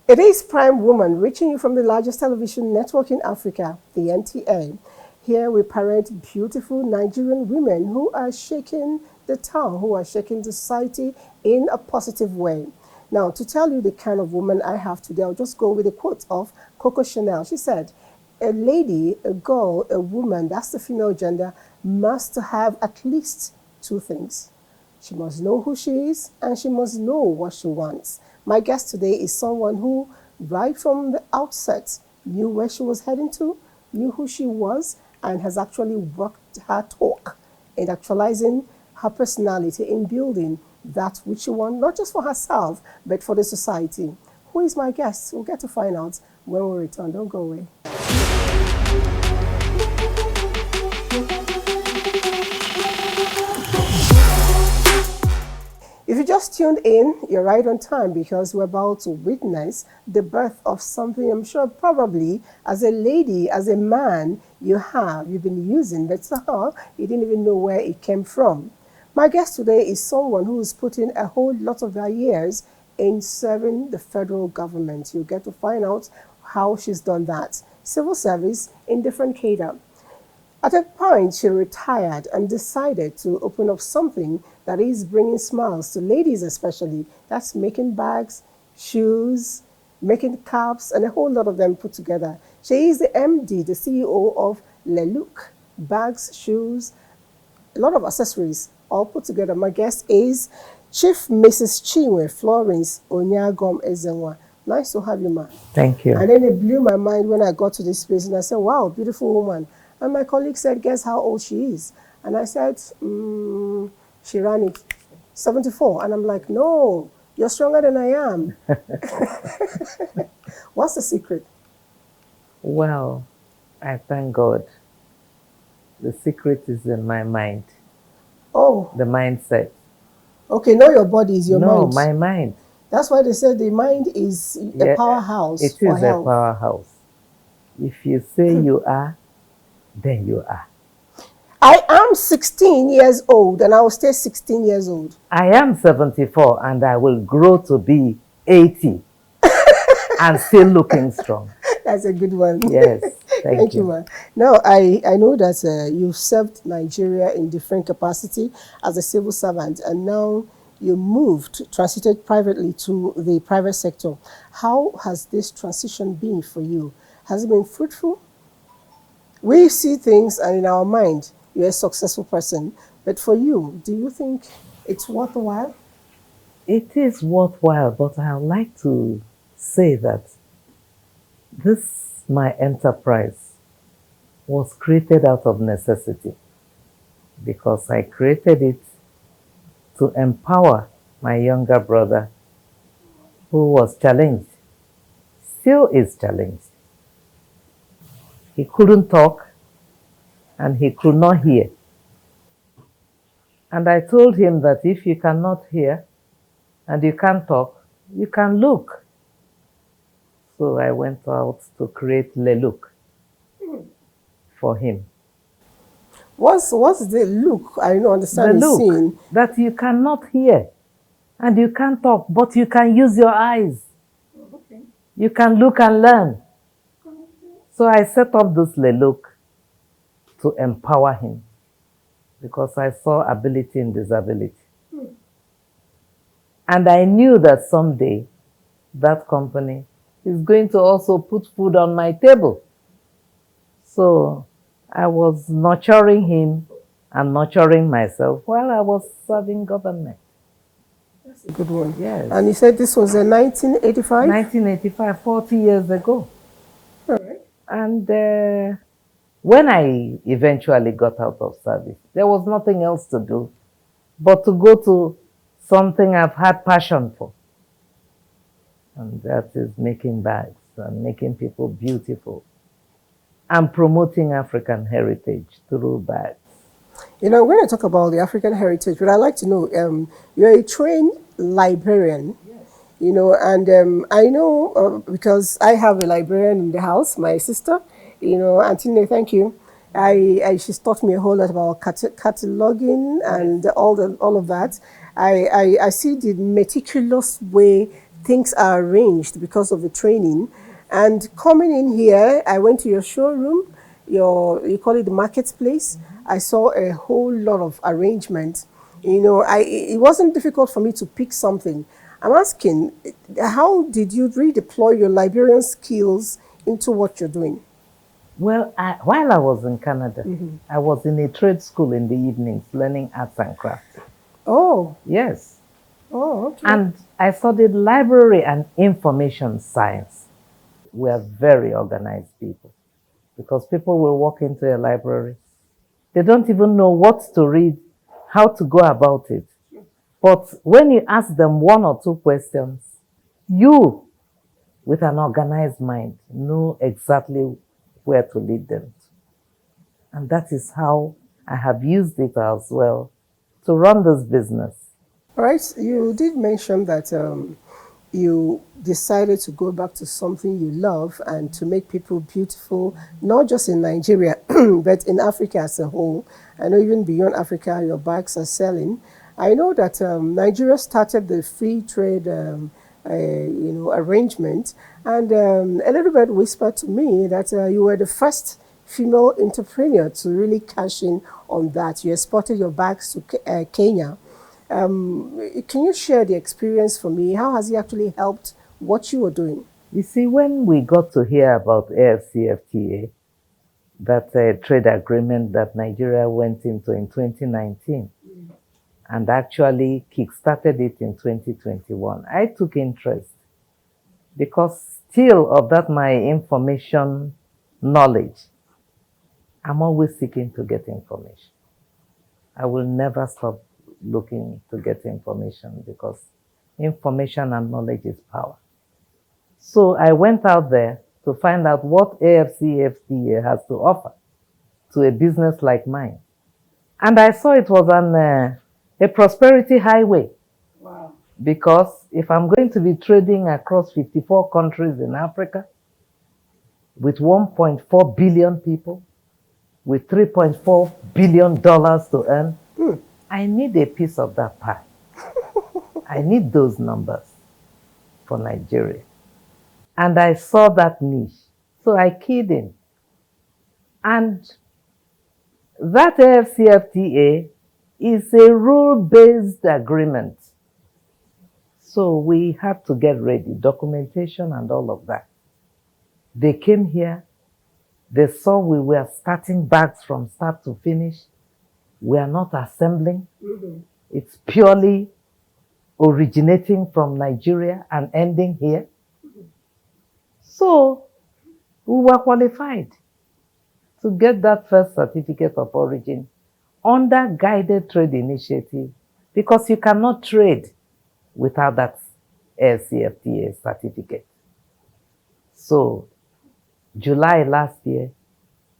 It is Prime Woman, reaching you from the largest television network in Africa, the NTA. Here we parade beautiful Nigerian women who are shaking the town, who are shaking the society in a positive way. Now, to tell you the kind of woman I have today, I'll just go with a quote of Coco Chanel. She said, a lady, a girl, a woman, that's the female gender, must have at least two things. She must know who she is, and she must know what she wants. My guest today is someone who, right from the outset, knew where she was heading to, knew who she was, and has actually worked her talk in actualizing her personality, in building that which she wants, not just for herself, but for the society. Who is my guest? We'll get to find out when we return. Don't go away. If you just tuned in, you're right on time because we're about to witness the birth of something I'm sure probably as a lady, as a man, you've been using, but somehow you didn't even know where it came from. My guest today is someone who's put in a whole lot of her years in serving the federal government. You'll get to find out how she's done that. Civil service in different cadre. At a point, she retired and decided to open up something that is bringing smiles to ladies especially. That's making bags, shoes, making caps, and a whole lot of them put together. She is the MD, the CEO of Lelook. Bags, shoes, a lot of accessories, all put together. My guest is Chief Mrs. Chinwe Florence Onyagom Ezenwa. Nice to have you, ma. Thank you. And then it blew my mind when I got to this place and I said, wow, beautiful woman. And my colleague said, guess how old she is? And I said, she ran it 74. And I'm like, no, you're stronger than I am. What's the secret? Well, I thank God. The secret is in my mind. Oh. The mindset. Okay, not your body, is your mind. No, my mind. That's why they said the mind is a powerhouse. It is a powerhouse. If you say you are, then you are. I am 16 years old and I will stay 16 years old. I am 74 and I will grow to be 80 and still looking strong. That's a good one. Yes, thank you. Man. Now, I know that you've served Nigeria in different capacity as a civil servant and now you moved, transited privately to the private sector. How has this transition been for you? Has it been fruitful? We see things and in our mind, you're a successful person. But for you, do you think it's worthwhile? It is worthwhile, but I would like to say that this, my enterprise, was created out of necessity because I created it to empower my younger brother who was challenged, still is challenged. He couldn't talk and he could not hear. And I told him that if you cannot hear and you can't talk, you can look. So I went out to create Lelook for him. What's the look? I don't understand the scene. That you cannot hear and you can't talk, but you can use your eyes. Okay. You can look and learn. So I set up this Lelook to empower him because I saw ability in disability. And I knew that someday that company is going to also put food on my table. So I was nurturing him and nurturing myself while I was serving government. That's a good one. Yes. And you said this was in 1985? 1985, 40 years ago. All right. And when I eventually got out of service, there was nothing else to do but to go to something I've had passion for. And that is making bags and making people beautiful and promoting African heritage through bags. You know, when I talk about the African heritage, what I'd like to know, you're a trained librarian. Yes. You know, and I know because I have a librarian in the house, my sister, you know, Auntie, thank you. She's taught me a whole lot about cataloging and all of that. I see the meticulous way things are arranged because of the training. And coming in here, I went to your showroom, you call it the marketplace. I saw a whole lot of arrangement. It wasn't difficult for me to pick something. I'm asking, how did you redeploy your Liberian skills into what you're doing? Well, while I was in Canada, I was in a trade school in the evenings learning arts and crafts. Oh. Yes. Oh, okay. And I studied library and information science. We are very organized people because people will walk into a library. They don't even know what to read, how to go about it. But when you ask them one or two questions, you, with an organized mind, know exactly where to lead them to. And that is how I have used it as well to run this business. All right, you did mention that you decided to go back to something you love and to make people beautiful, not just in Nigeria, but in Africa as a whole. I know even beyond Africa, your bags are selling. I know that Nigeria started the free trade arrangement, and a little bit whispered to me that you were the first female entrepreneur to really cash in on that. You exported your bags to Kenya. Can you share the experience for me? How has it actually helped what you were doing? You see, when we got to hear about AFCFTA, that trade agreement that Nigeria went into in 2019, and actually kickstarted it in 2021, I took interest because still of that my information knowledge, I'm always seeking to get information. I will never stop looking to get information because information and knowledge is power. So I went out there to find out what AFCFTA has to offer to a business like mine. And I saw it was a prosperity highway. Wow. Because if I'm going to be trading across 54 countries in Africa with 1.4 billion people, with $3.4 billion to earn, I need a piece of that pie. I need those numbers for Nigeria. And I saw that niche. So I keyed in. And that AFCFTA is a rule-based agreement. So we had to get ready, documentation and all of that. They came here. They saw we were starting bags from start to finish. We are not assembling. It's purely originating from Nigeria and ending here. So we were qualified to get that first certificate of origin under guided trade initiative because you cannot trade without that AFCFTA certificate. So July last year,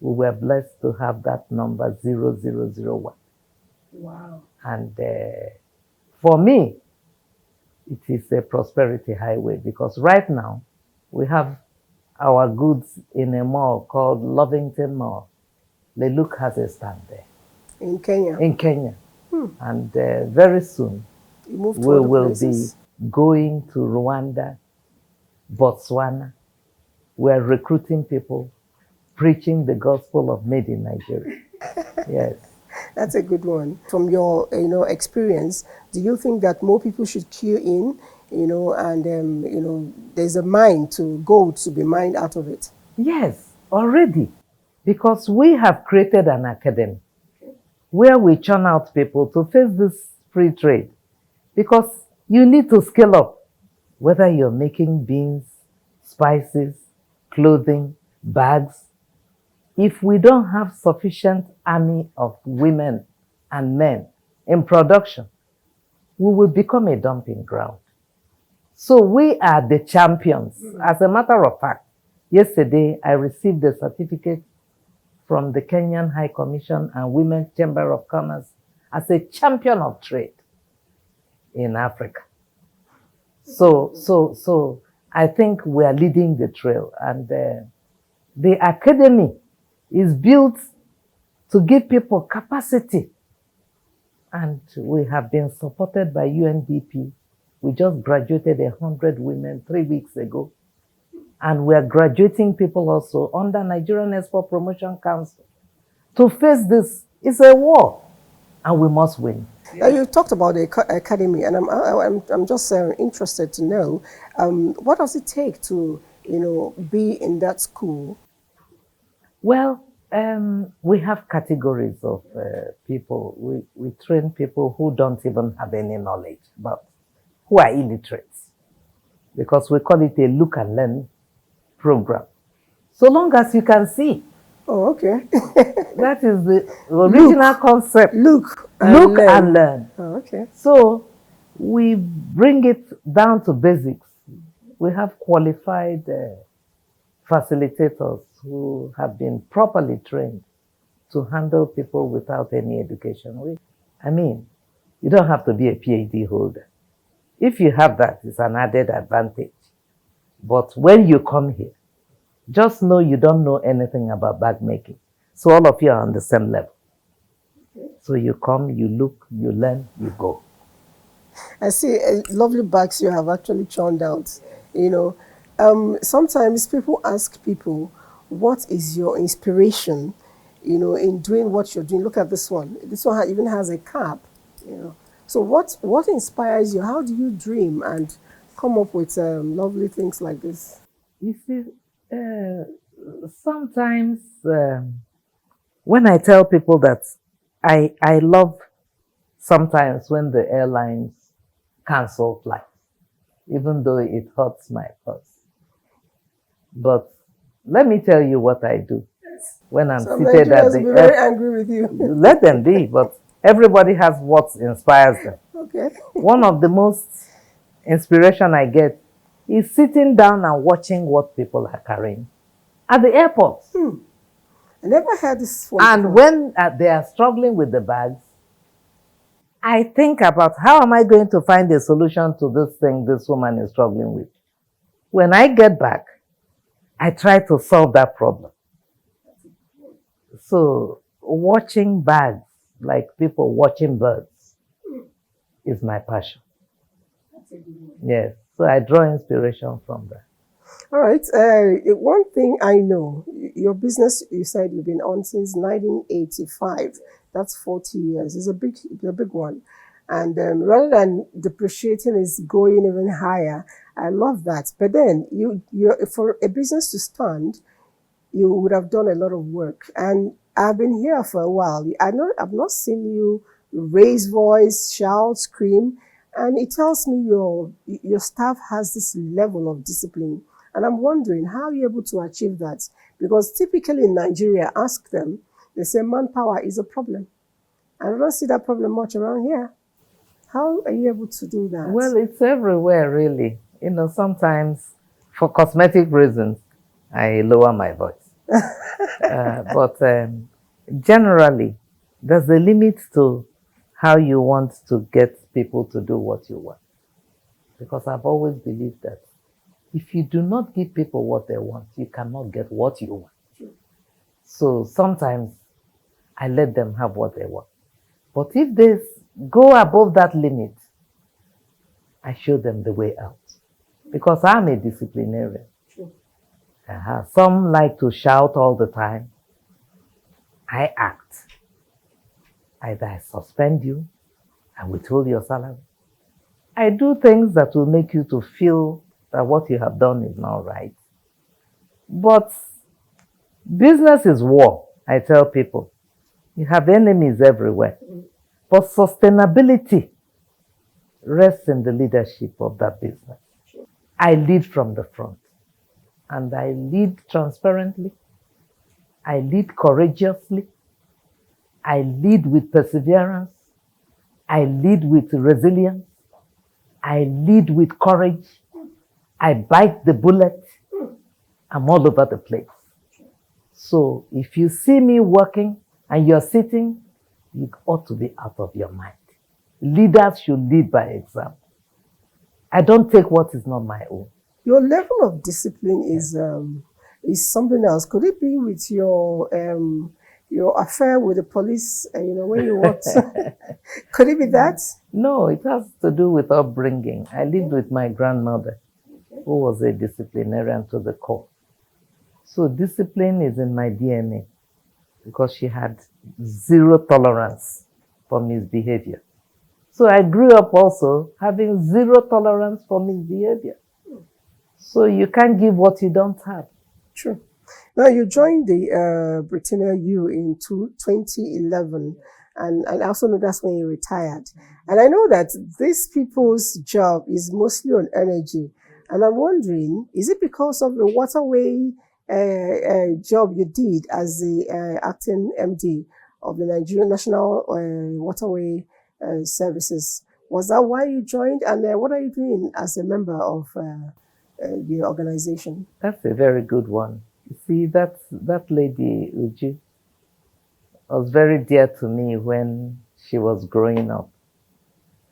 we were blessed to have that number 0001. Wow. And for me, it is a prosperity highway because right now we have our goods in a mall called Lovington Mall. Leluc has a stand there. In Kenya? In Kenya. And very soon You moved to we other will places? be going to Rwanda, Botswana. We're recruiting people, preaching the gospel of made in Nigeria. Yes. That's a good one. From your experience, do you think that more people should queue in, and there's a mine to gold to be mined out of it? Yes, already. Because we have created an academy where we churn out people to face this free trade. Because you need to scale up, whether you're making beans, spices, clothing, bags. If we don't have sufficient army of women and men in production, we will become a dumping ground. So we are the champions. As a matter of fact, yesterday I received a certificate from the Kenyan High Commission and Women's Chamber of Commerce as a champion of trade in Africa. So I think we are leading the trail, and the academy is built to give people capacity. And we have been supported by UNDP We just graduated 100 women 3 weeks ago. And we are graduating people also under Nigerian Export Promotion Council. To face this, it's a war, and we must win. Now, you talked about the academy, and I'm just interested to know what does it take to be in that school? Well, we have categories of people. We train people who don't even have any knowledge, but who are illiterate, because we call it a look and learn program. So long as you can see. Oh, okay. That is the original concept. Look and learn. Oh, okay. So we bring it down to basics. We have qualified facilitators who have been properly trained to handle people without any education. I mean, you don't have to be a PhD holder. If you have that, it's an added advantage. But when you come here, just know you don't know anything about bag making. So all of you are on the same level. So you come, you look, you learn, you go. I see lovely bags you have actually churned out. Sometimes people ask people, what is your inspiration, in doing what you're doing? Look at this one. This one even has a cap, So what inspires you? How do you dream and come up with lovely things like this? You see, sometimes when I tell people that I love sometimes when the airlines cancel flights, even though it hurts my pulse. But let me tell you what I do when I'm seated at the airport. Very angry with you. Let them be, but everybody has what inspires them. Okay. One of the most inspiration I get is sitting down and watching what people are carrying at the airport. I never heard this one. And when they are struggling with the bags, I think about how am I going to find a solution to this thing this woman is struggling with. When I get back, I try to solve that problem. So watching bags, like people watching birds, is my passion. Yes, so I draw inspiration from that. All right. One thing I know, your business, you said you've been on since 1985. That's 40 years. It's a big one. And rather than depreciating, it's going even higher. I love that. But then, for a business to stand, you would have done a lot of work. And I've been here for a while. I've not seen you raise voice, shout, scream. And it tells me your staff has this level of discipline. And I'm wondering, how are you able to achieve that? Because typically in Nigeria, ask them, they say manpower is a problem. I don't see that problem much around here. How are you able to do that? Well, it's everywhere, really. Sometimes for cosmetic reasons, I lower my voice. But generally, there's a limit to how you want to get people to do what you want. Because I've always believed that if you do not give people what they want, you cannot get what you want. True. So sometimes I let them have what they want. But if they go above that limit, I show them the way out. Because I'm a disciplinarian. True. Some like to shout all the time. I act. Either I suspend you, I withhold your salary. I do things that will make you to feel that what you have done is not right. But business is war, I tell people. You have enemies everywhere. But sustainability rests in the leadership of that business. I lead from the front. And I lead transparently. I lead courageously. I lead with perseverance. I lead with resilience. I lead with courage. I bite the bullet. I'm all over the place. So if you see me working and you're sitting, you ought to be out of your mind. Leaders should lead by example. I don't take what is not my own. Your level of discipline is something else. Could it be with your affair with the police? When you worked, could it be that? No, it has to do with upbringing. I lived with my grandmother, who was a disciplinarian to the core. So discipline is in my DNA because she had zero tolerance for misbehavior. So I grew up also having zero tolerance for misbehavior. So you can't give what you don't have. True. Now, you joined the Britannia U in 2011, and I also know that's when you retired. And I know that these people's job is mostly on energy. And I'm wondering, is it because of the waterway job you did as the acting MD of the Nigerian National Waterway Services? Was that why you joined? And what are you doing as a member of the organization? That's a very good one. You see, that lady, Uju, was very dear to me when she was growing up,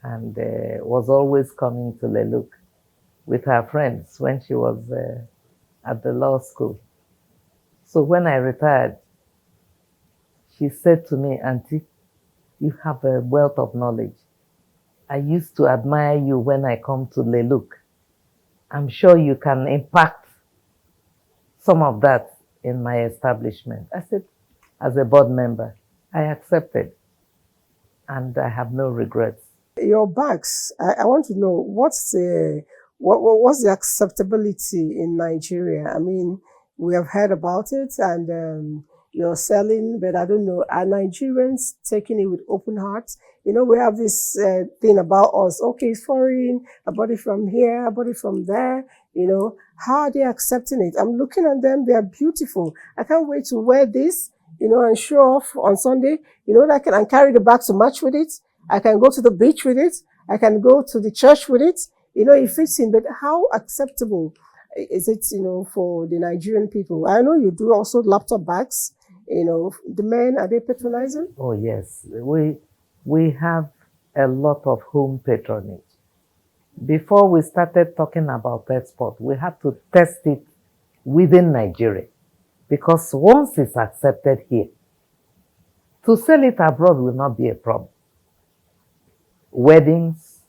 and was always coming to Leluk with her friends when she was at the law school. So when I retired, she said to me, "Auntie, you have a wealth of knowledge. I used to admire you when I come to Leluk. I'm sure you can impact some of that in my establishment." I said, as a board member, I accepted, and I have no regrets. Your bags, I want to know what's the acceptability in Nigeria? I mean, we have heard about it, and you're selling, but I don't know, are Nigerians taking it with open hearts? You know, we have this thing about us. Okay, it's foreign. I bought it from here. I bought it from there. You know, how are they accepting it? I'm looking at them. They are beautiful. I can't wait to wear this, you know, and show off on Sunday. You know, I can carry the bag to match with it. I can go to the beach with it. I can go to the church with it. You know, it fits in. But how acceptable is it, you know, for the Nigerian people? I know you do also laptop bags. You know, the men, are they patronizing? Oh, yes. We have a lot of home patronage. Before we started talking about export, we had to test it within Nigeria. Because once it's accepted here, to sell it abroad will not be a problem. Weddings,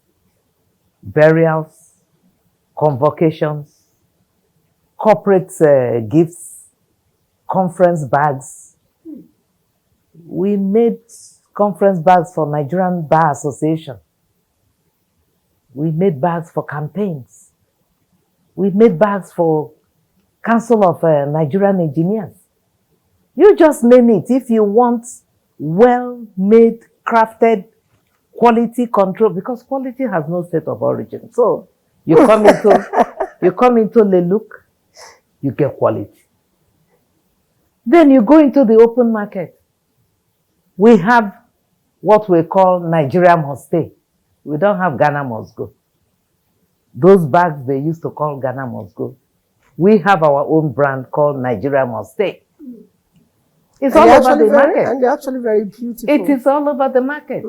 burials, convocations, corporate gifts, conference bags. We made conference bags for Nigerian Bar Association. We made bags for campaigns. We made bags for Council of Nigerian Engineers. You just name it. If you want well-made, crafted, quality control, because quality has no state of origin. So you come into Leluk, you get quality. Then you go into the open market. We have what we call Nigeria must stay. We don't have Ghana must go. Those bags they used to call Ghana must go. We have our own brand called Nigeria must stay. It's all over the market. And they're actually very beautiful. It is all over the market.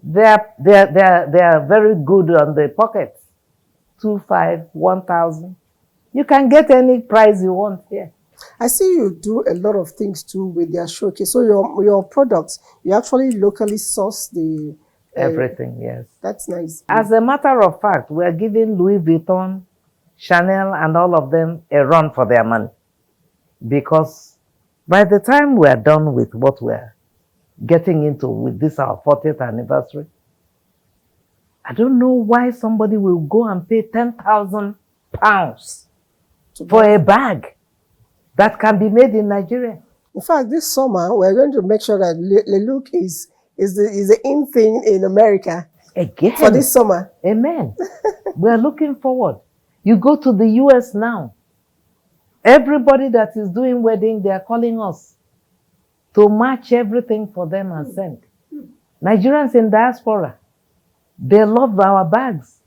They are very good on the pockets. 2,500, 1,000. You can get any price you want here. I see you do a lot of things too with their showcase. So your products, you actually locally source the everything. Yes, that's nice. As a matter of fact, we are giving Louis Vuitton, Chanel, and all of them a run for their money, because by the time we are done with what we're getting into with this our 40th anniversary, I don't know why somebody will go and pay £10,000 for a bag that can be made in Nigeria. In fact, this summer we're going to make sure that Leluk is the in thing in America again for this summer. Amen. We are looking forward. You go to the US now. Everybody that is doing wedding, they are calling us to match everything for them and send. Nigerians in diaspora, they love our bags.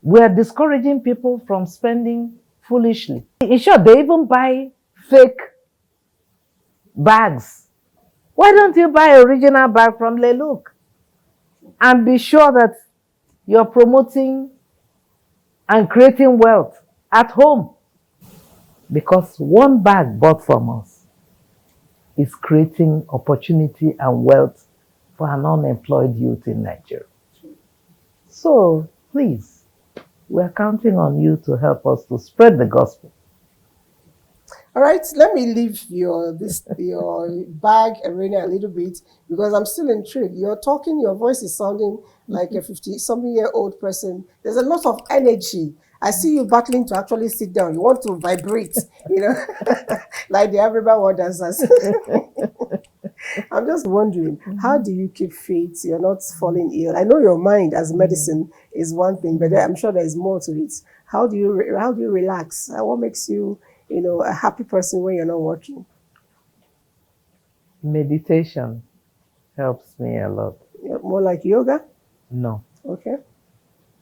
We are discouraging people from spending foolishly. In short, they even buy fake bags. Why don't you buy original bag from Leluk and be sure that you're promoting and creating wealth at home? Because one bag bought from us is creating opportunity and wealth for an unemployed youth in Nigeria. So, please, we're counting on you to help us to spread the gospel. All right, let me leave your bag arena a little bit because I'm still intrigued. You're talking, your voice is sounding like a 50-something-year-old person. There's a lot of energy. I see you battling to actually sit down. You want to vibrate, like the African war dancers. I'm just wondering, how do you keep fit? You're not falling ill. I know your mind as medicine is one thing, but I'm sure there is more to it. How do you relax? What makes you, a happy person when you're not working? Meditation helps me a lot. More like yoga? No, Okay.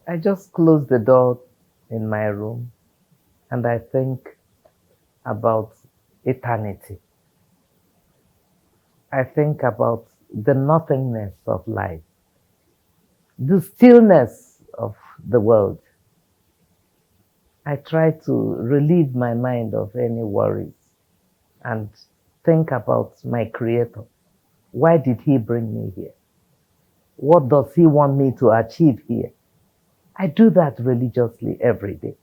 I just close the door in my room and I think about eternity. I think about the nothingness of life, the stillness of the world. I try to relieve my mind of any worries and think about my Creator. Why did He bring me here? What does He want me to achieve here? I do that religiously every day.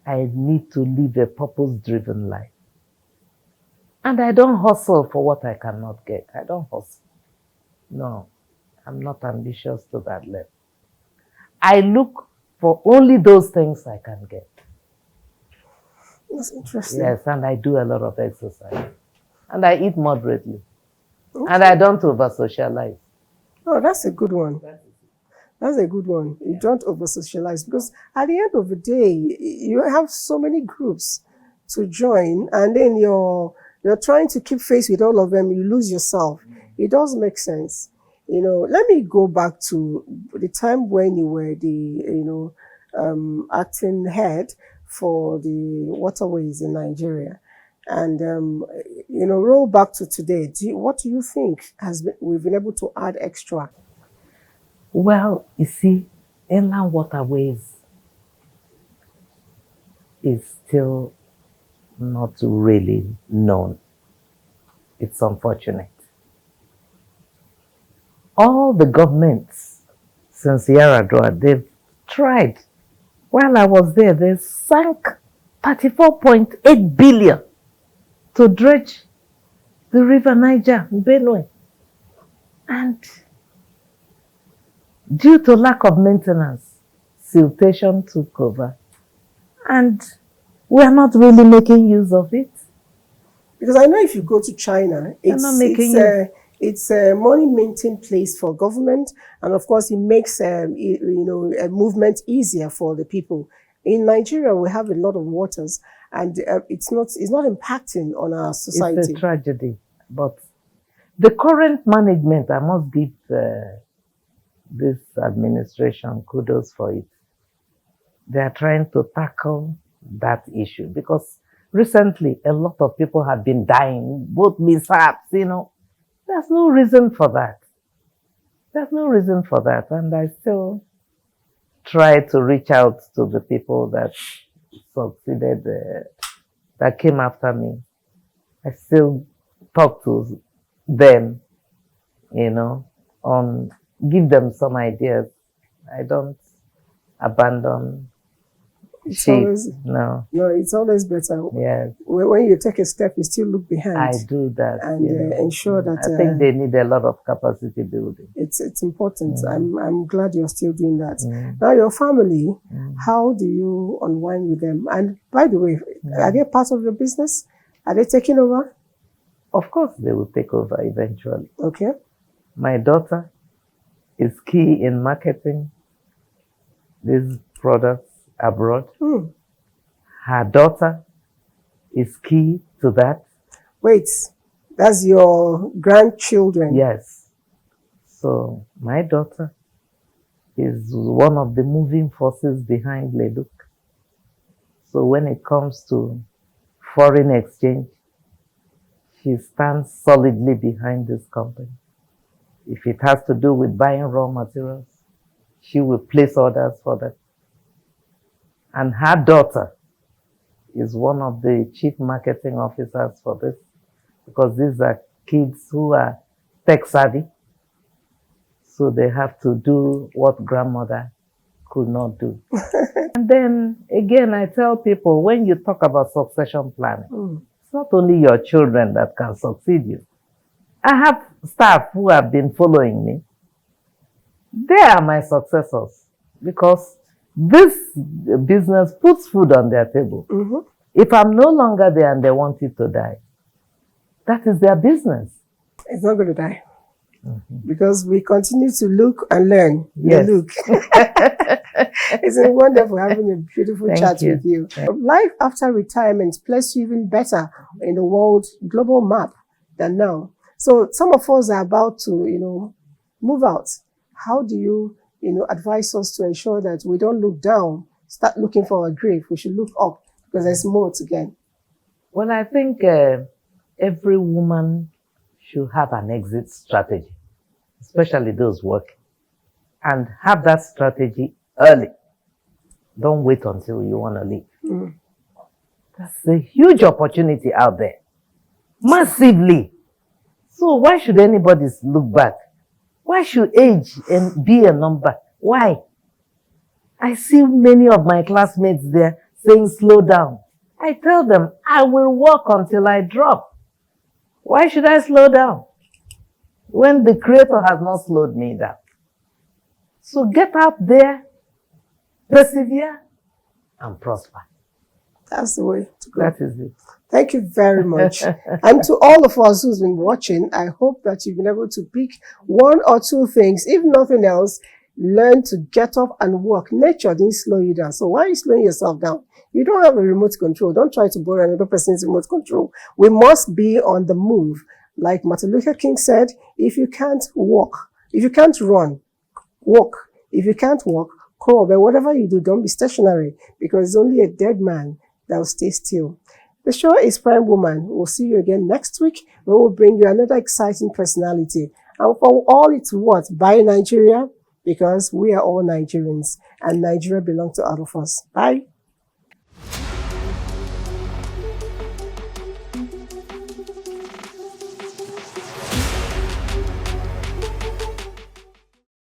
I need to live a purpose-driven life. And I don't hustle for what I cannot get. I don't hustle. No, I'm not ambitious to that level. I look for only those things I can get. That's interesting. Yes, and I do a lot of exercise. And I eat moderately. Okay. And I don't over-socialize. Oh, that's a good one. That's a good one. You don't over-socialize because at the end of the day, you have so many groups to join, and then you're trying to keep face with all of them. You lose yourself. It does make sense. Let me go back to the time when you were the acting head for the waterways in Nigeria, and roll back to today. What do you think we've been able to add extra? Well, you see, inland waterways is still not really known. It's unfortunate. All the governments since Yaradua, they've tried. While I was there, they sank 34.8 billion to dredge the river Niger in Benue. And due to lack of maintenance, siltation took over. And we're not really making use of it. Because I know if you go to China, it's a money-making place for government, and of course, it makes a movement easier for the people. In Nigeria, we have a lot of waters, and it's not impacting on our society. It's a tragedy, but the current management, I must give this administration kudos for it. They are trying to tackle that issue because recently a lot of people have been dying, both mishaps, There's no reason for that. There's no reason for that. And I still try to reach out to the people that succeeded, that came after me. I still talk to them, give them some ideas. I don't abandon sheep. No, it's always better. Yes. When you take a step, you still look behind. I do that. And ensure that... I think they need a lot of capacity building. It's important. I'm glad you're still doing that. Now, your family, how do you unwind with them? And by the way, are they part of your business? Are they taking over? Of course, they will take over eventually. Okay. My daughter is key in marketing these products abroad. Her daughter is key to that. Wait, that's your grandchildren? Yes. So my daughter is one of the moving forces behind Leduk. So when it comes to foreign exchange, she stands solidly behind this company. If it has to do with buying raw materials, she will place orders for that. And her daughter is one of the chief marketing officers for this, because these are kids who are tech savvy. So they have to do what grandmother could not do. And then again, I tell people, when you talk about succession planning, it's not only your children that can succeed you. I have staff who have been following me. They are my successors because this business puts food on their table. If I'm no longer there and they want it to die, that is their business. It's not going to die. Because we continue to look and learn. Yes. Look. It's a wonderful having a beautiful chat with you. Life after retirement places you even better in the world global map than now. So some of us are about to, move out. How do you, advise us to ensure that we don't look down, start looking for a grave? We should look up because there's more to gain. Well, I think every woman should have an exit strategy, especially those working, and have that strategy early. Don't wait until you want to leave. That's a huge opportunity out there, massively. So why should anybody look back? Why should age and be a number? Why? I see many of my classmates there saying slow down. I tell them, I will walk until I drop. Why should I slow down when the Creator has not slowed me down? So get out there, persevere, and prosper. That's the way to go. That is it. Thank you very much. And to all of us who's been watching, I hope that you've been able to pick one or two things. If nothing else, learn to get up and walk. Nature didn't slow you down. So why are you slowing yourself down? You don't have a remote control. Don't try to borrow another person's remote control. We must be on the move. Like Martin Luther King said, if you can't walk, if you can't run, walk. If you can't walk, crawl. But whatever you do, don't be stationary, because it's only a dead man that will stay still. The show is Prime Woman. We'll see you again next week when we'll bring you another exciting personality. And for all it's worth, buy Nigeria, because we are all Nigerians and Nigeria belongs to all of us. Bye.